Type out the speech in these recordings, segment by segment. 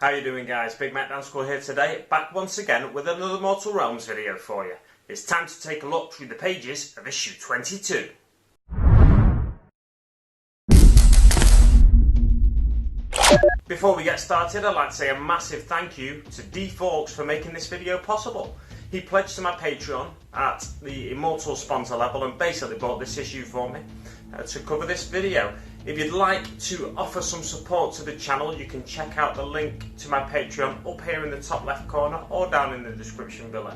How you doing, guys? Big Mac School here today, back once again with another Mortal Realms video for you. It's time to take a look through the pages of issue 22. Before we get started, I'd like to say a massive thank you to D Forks for making this video possible. He pledged to my Patreon at the Immortal sponsor level and basically bought this issue for me to cover this video. If you'd like to offer some support to the channel, you can check out the link to my Patreon up here in the top left corner or down in the description below.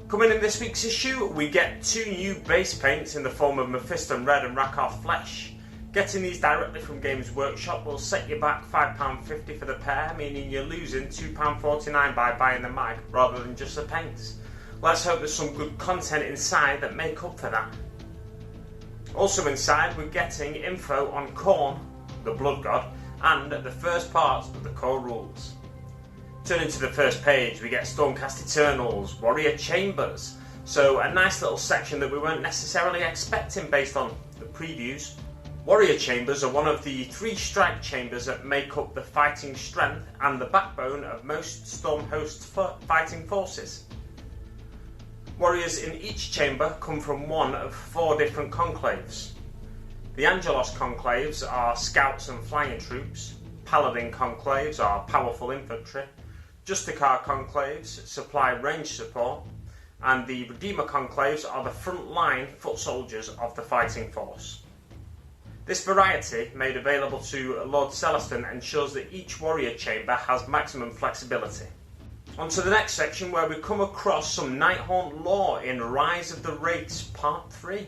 Coming in this week's issue, we get two new base paints in the form of Mephiston Red and Rakarth Flesh. Getting these directly from Games Workshop will set you back £5.50 for the pair, meaning you're losing £2.49 by buying the mag rather than just the paints. Let's hope there's some good content inside that make up for that. Also inside, we're getting info on Khorne, the Blood God, and the first part of the core rules. Turning to the first page, we get Stormcast Eternals, Warrior Chambers. So a nice little section that we weren't necessarily expecting based on the previews. Warrior Chambers are one of the 3 strike chambers that make up the fighting strength and the backbone of most Stormhost fighting forces. Warriors in each chamber come from one of 4 different conclaves. The Angelos conclaves are scouts and flying troops, Paladin conclaves are powerful infantry, Justicar conclaves supply range support, and the Redeemer conclaves are the front line foot soldiers of the fighting force. This variety, made available to Lord Celestin, ensures that each warrior chamber has maximum flexibility. On to the next section, where we come across some Nighthaunt lore in Rise of the Wraiths Part 3.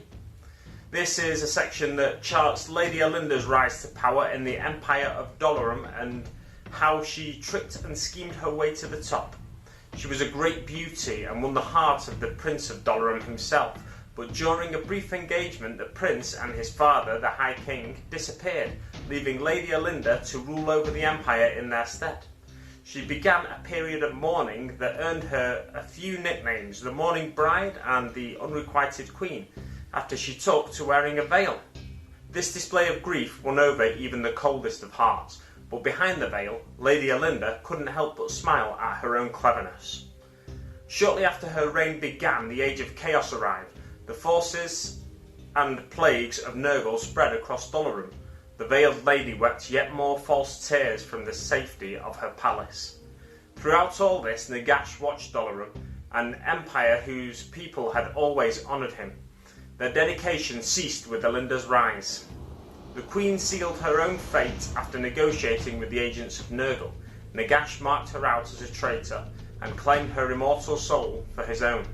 This is a section that charts Lady Olinda's rise to power in the Empire of Dolorum and how she tricked and schemed her way to the top. She was a great beauty and won the heart of the Prince of Dolorum himself, but during a brief engagement the Prince and his father, the High King, disappeared, leaving Lady Olinda to rule over the Empire in their stead. She began a period of mourning that earned her a few nicknames, the Mourning Bride and the Unrequited Queen, after she took to wearing a veil. This display of grief won over even the coldest of hearts, but behind the veil, Lady Olinda couldn't help but smile at her own cleverness. Shortly after her reign began, the Age of Chaos arrived. The forces and plagues of Nurgle spread across Dolorum. The veiled lady wept yet more false tears from the safety of her palace. Throughout all this, Nagash watched Dolorum, an empire whose people had always honoured him. Their dedication ceased with Olinda's rise. The Queen sealed her own fate after negotiating with the agents of Nurgle. Nagash marked her out as a traitor and claimed her immortal soul for his own.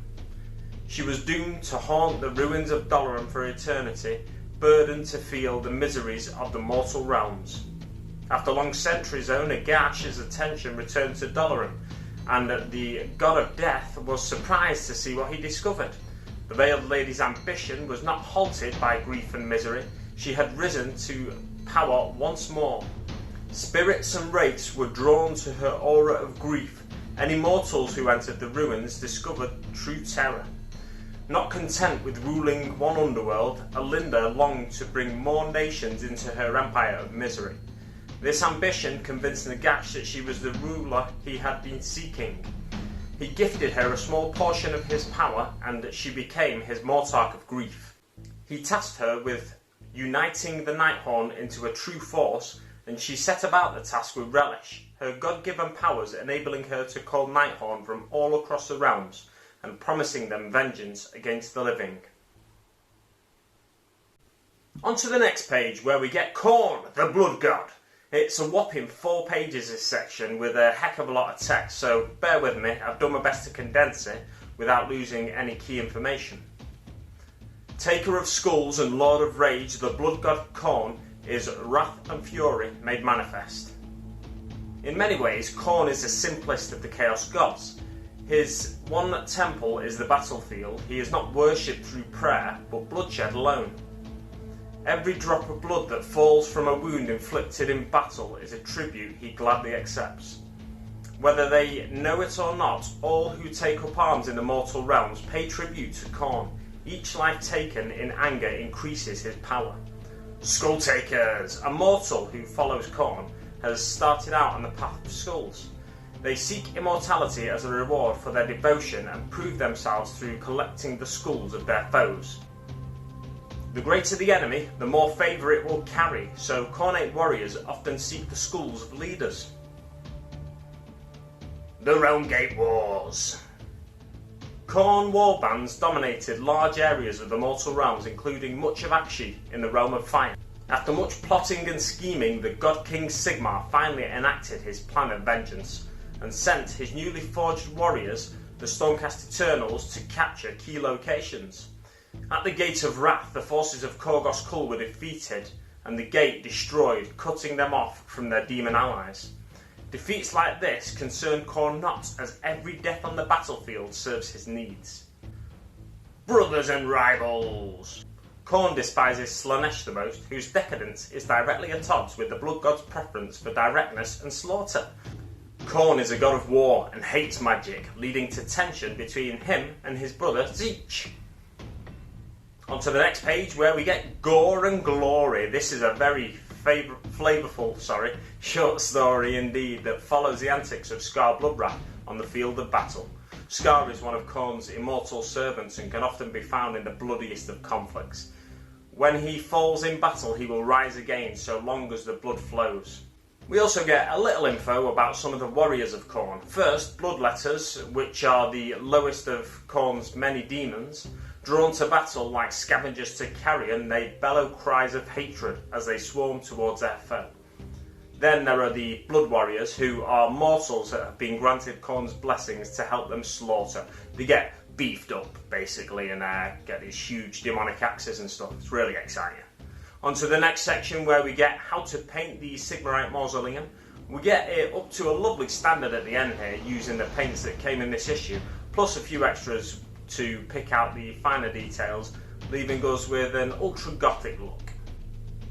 She was doomed to haunt the ruins of Dolorum for eternity, burdened to feel the miseries of the mortal realms. After long centuries, though, Nagash's attention returned to Dolorum, and the god of death was surprised to see what he discovered. The veiled lady's ambition was not halted by grief and misery. She had risen to power once more. Spirits and wraiths were drawn to her aura of grief, and immortals who entered the ruins discovered true terror. Not content with ruling one underworld, Olinda longed to bring more nations into her empire of misery. This ambition convinced Nagash that she was the ruler he had been seeking. He gifted her a small portion of his power, and she became his Mortarch of Grief. He tasked her with uniting the Nighthaunt into a true force, and she set about the task with relish, her god-given powers enabling her to call Nighthaunt from all across the realms, and promising them vengeance against the living. On to the next page, where we get Khorne, the Blood God. It's a whopping 4 pages, this section, with a heck of a lot of text, so bear with me, I've done my best to condense it without losing any key information. Taker of Skulls and Lord of Rage, the Blood God Khorne is wrath and fury made manifest. In many ways, Khorne is the simplest of the Chaos Gods. His one temple is the battlefield. He is not worshipped through prayer, but bloodshed alone. Every drop of blood that falls from a wound inflicted in battle is a tribute he gladly accepts. Whether they know it or not, all who take up arms in the mortal realms pay tribute to Khorne. Each life taken in anger increases his power. Skull Takers, a mortal who follows Khorne, has started out on the path of skulls. They seek immortality as a reward for their devotion and prove themselves through collecting the skulls of their foes. The greater the enemy, the more favour it will carry, so Khornate warriors often seek the skulls of leaders. The Realmgate Wars. Khorne warbands dominated large areas of the mortal realms, including much of Akshi in the Realm of Fire. After much plotting and scheming, the God King Sigmar finally enacted his plan of vengeance and sent his newly forged warriors, the Stormcast Eternals, to capture key locations. At the Gate of Wrath, the forces of Korgos Khul were defeated and the gate destroyed, cutting them off from their demon allies. Defeats like this concern Khorne not, as every death on the battlefield serves his needs. Brothers and rivals. Khorne despises Slaanesh the most, whose decadence is directly at odds with the Blood God's preference for directness and slaughter. Khorne is a god of war and hates magic, leading to tension between him and his brother Tzeentch. On to the next page, where we get Gore and Glory. This is a very flavourful short story indeed that follows the antics of Scar Bloodwrath on the field of battle. Scar is one of Khorne's immortal servants and can often be found in the bloodiest of conflicts. When he falls in battle, he will rise again so long as the blood flows. We also get a little info about some of the warriors of Khorne. First, Bloodletters, which are the lowest of Khorne's many demons. Drawn to battle like scavengers to carrion, they bellow cries of hatred as they swarm towards their foe. Then there are the Blood Warriors, who are mortals that have been granted Khorne's blessings to help them slaughter. They get beefed up, basically, and get these huge demonic axes and stuff. It's really exciting. On to the next section, where we get how to paint the Sigmarite Mausoleum. We get it up to a lovely standard at the end here, using the paints that came in this issue, plus a few extras to pick out the finer details, leaving us with an ultra-gothic look.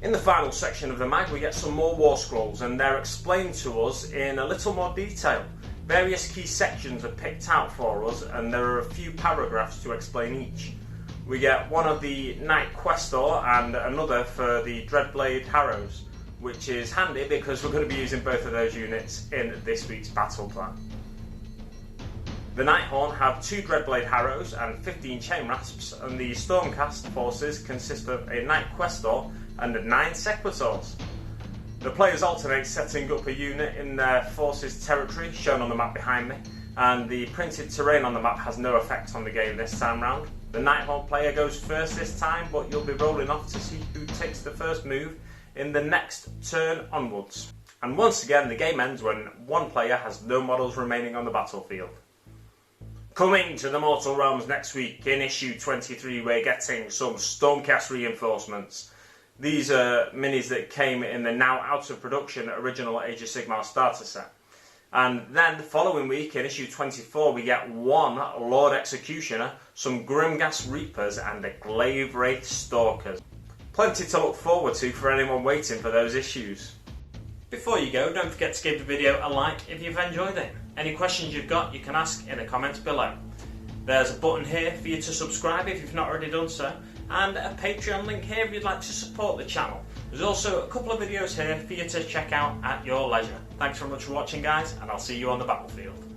In the final section of the mag, we get some more war scrolls, and they're explained to us in a little more detail. Various key sections are picked out for us, and there are a few paragraphs to explain each. We get one of the Knight Questor and another for the Dreadblade Harrows, which is handy because we're going to be using both of those units in this week's battle plan. The Nighthaunt have 2 Dreadblade Harrows and 15 Chain Rasps, and the Stormcast forces consist of a Knight Questor and 9 Sequitors. The players alternate setting up a unit in their forces' territory, shown on the map behind me, and the printed terrain on the map has no effect on the game this time round. The Nighthaunt player goes first this time, but you'll be rolling off to see who takes the first move in the next turn onwards. And once again, the game ends when one player has no models remaining on the battlefield. Coming to the Mortal Realms next week, in issue 23, we're getting some Stormcast reinforcements. These are minis that came in the now out of production original Age of Sigmar starter set. And then the following week, in issue 24, we get 1 Lord Executioner, some Grimghast Reapers, and a Glaive Wraith Stalkers. Plenty to look forward to for anyone waiting for those issues. Before you go, don't forget to give the video a like if you've enjoyed it. Any questions you've got, you can ask in the comments below. There's a button here for you to subscribe if you've not already done so, and a Patreon link here if you'd like to support the channel. There's also a couple of videos here for you to check out at your leisure. Thanks very much for watching, guys, and I'll see you on the battlefield.